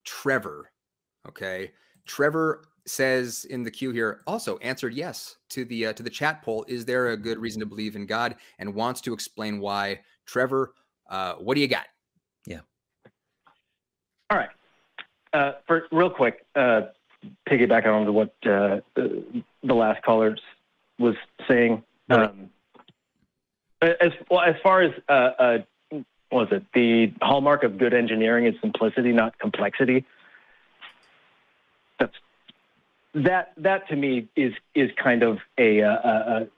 Trevor. Okay. Trevor says in the queue here, also answered yes to the chat poll. Is there a good reason to believe in God? And wants to explain why. Trevor, what do you got? Yeah. All right. For real quick, piggyback on to what the last caller was saying. As far as what was it? The hallmark of good engineering is simplicity, not complexity. That to me is kind of a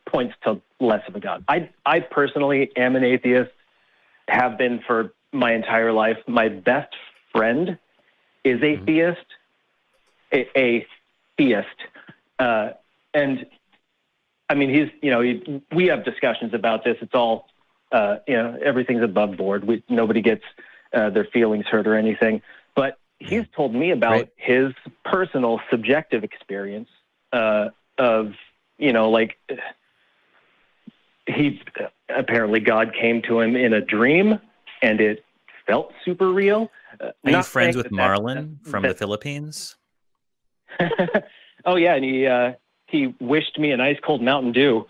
points to less of a God. I personally am an atheist, have been for my entire life. My best friend is a theist, a theist, and I mean we have discussions about this. It's all everything's above board. Nobody gets their feelings hurt or anything, but he's told me about his personal subjective experience of, he apparently God came to him in a dream and it felt super real. Are you friends with Marlon from the Philippines? Oh yeah. And he wished me an ice cold Mountain Dew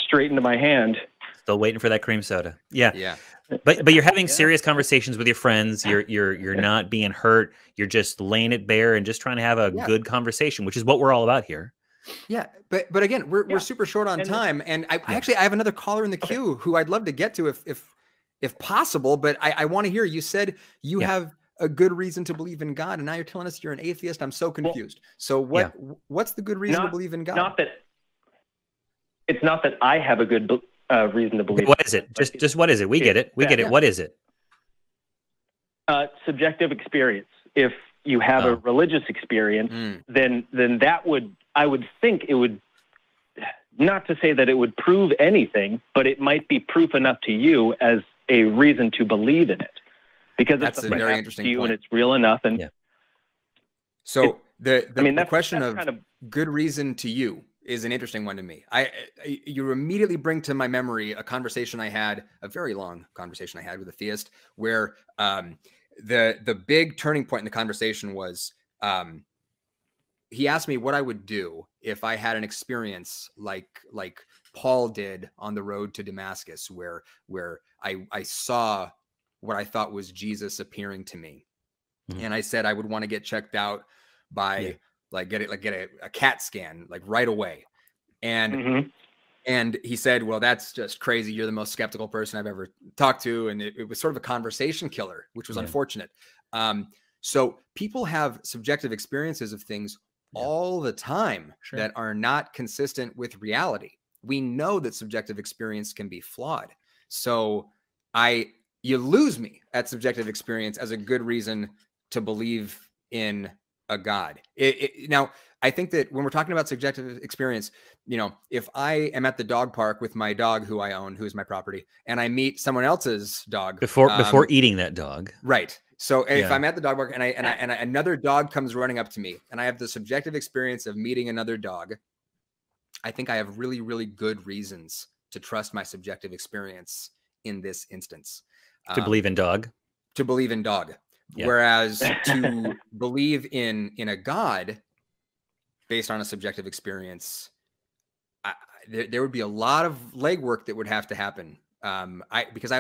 straight into my hand. Still waiting for that cream soda. Yeah. Yeah. But you're having serious conversations with your friends. You're not being hurt. You're just laying it bare and just trying to have a good conversation, which is what we're all about here. Yeah, but again, we're super short on time, and I have another caller in the queue who I'd love to get to if possible. But I want to hear. You said you have a good reason to believe in God, and now you're telling us you're an atheist. I'm so confused. So what's the good reason to believe in God? It's not that I have a good reason to believe. What is it? Just what is it? We get it. We get it. What is it? Subjective experience. If you have a religious experience, then I would think it would, not to say that it would prove anything, but it might be proof enough to you as a reason to believe in it, because that's it's a very interesting to you point. And it's real enough. And so the question of kind of good reason to you is an interesting one to me. You immediately bring to my memory a conversation I had, a very long conversation I had with a theist, where the big turning point in the conversation was he asked me what I would do if I had an experience like Paul did on the road to Damascus, where I saw what I thought was Jesus appearing to me, and I said I would want to get checked out by get a CAT scan right away, and he said, well, that's just crazy. You're the most skeptical person I've ever talked to, and it was sort of a conversation killer, which was unfortunate. So people have subjective experiences of things all the time that are not consistent with reality. We know that subjective experience can be flawed. So you lose me at subjective experience as a good reason to believe in a God. Now, I think that when we're talking about subjective experience, if I am at the dog park with my dog who I own, who is my property, and I meet someone else's dog before eating that dog, right? So if I'm at the dog park and another dog comes running up to me, and I have the subjective experience of meeting another dog, I think I have really, really good reasons to trust my subjective experience in this instance. To believe in dog. To believe in dog. Yeah. Whereas to believe in a God based on a subjective experience, there would be a lot of legwork that would have to happen. Because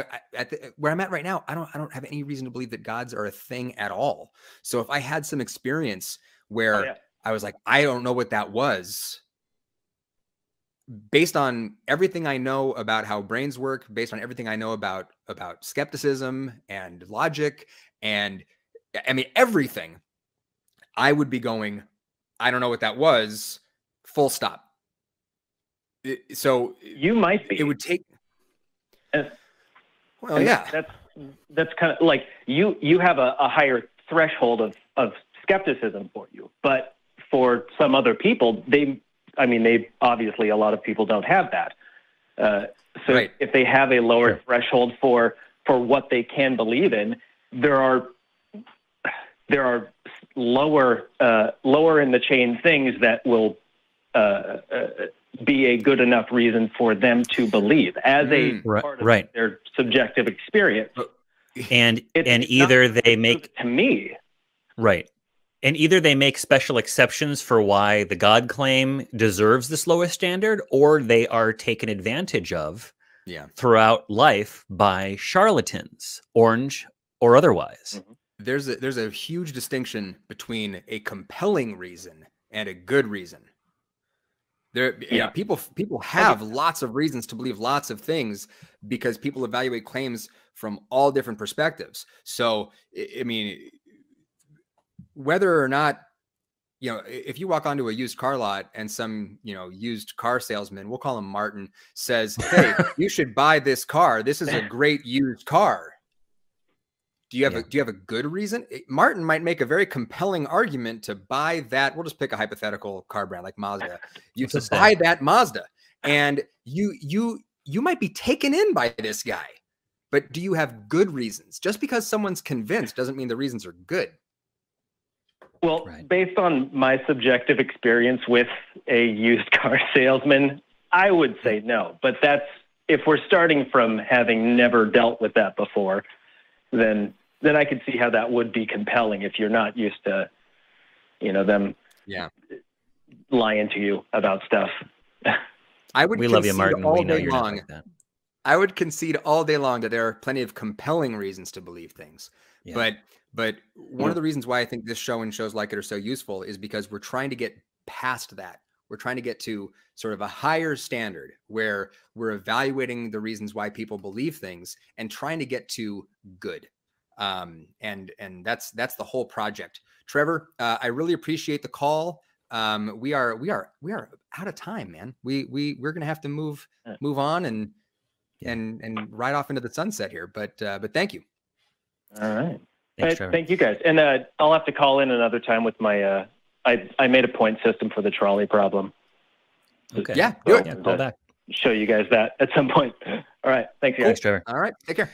where I'm at right now, I don't have any reason to believe that gods are a thing at all. So if I had some experience where I was like, I don't know what that was, based on everything I know about how brains work, based on everything I know about skepticism and logic, and I mean everything, I would be going, I don't know what that was, full stop. So you might be. It would take. Well, yeah, that's kind of like you have a higher threshold of skepticism for you, but for some other people, they obviously, a lot of people don't have that. So if they have a lower threshold for what they can believe in, there are lower in the chain things that will be a good enough reason for them to believe as a part of their subjective experience. And either they make to me. Right. And either they make special exceptions for why the God claim deserves this lowest standard, or they are taken advantage of throughout life by charlatans, orange or otherwise. There's a huge distinction between a compelling reason and a good reason. You know, people have lots of reasons to believe lots of things because people evaluate claims from all different perspectives. So, I mean, whether or not, you know, if you walk onto a used car lot and some, you know, used car salesman, we'll call him Martin, says, "Hey, you should buy this car. This is a great used car." Do you have a good reason? Martin might make a very compelling argument to buy that. We'll just pick a hypothetical car brand like Mazda. You to buy that Mazda, and you might be taken in by this guy. But do you have good reasons? Just because someone's convinced doesn't mean the reasons are good. Well, based on my subjective experience with a used car salesman, I would say no. But that's if we're starting from having never dealt with that before, then I could see how that would be compelling if you're not used to, you know, them lying to you about stuff. We love you, Martin. We know you're not like that. I would concede all day long that there are plenty of compelling reasons to believe things. But one of the reasons why I think this show and shows like it are so useful is because we're trying to get past that. We're trying to get to sort of a higher standard where we're evaluating the reasons why people believe things and trying to get to good. And that's the whole project. Trevor, I really appreciate the call. We are out of time, man. We're going to have to move on and ride off into the sunset here. But thank you. All right. Thanks, thank you guys. And I'll have to call in another time with my, I made a point system for the trolley problem. Okay. Yeah. Do it. Yeah, call back. Show you guys that at some point. All right. Thanks, guys. Thanks, Trevor. All right. Take care.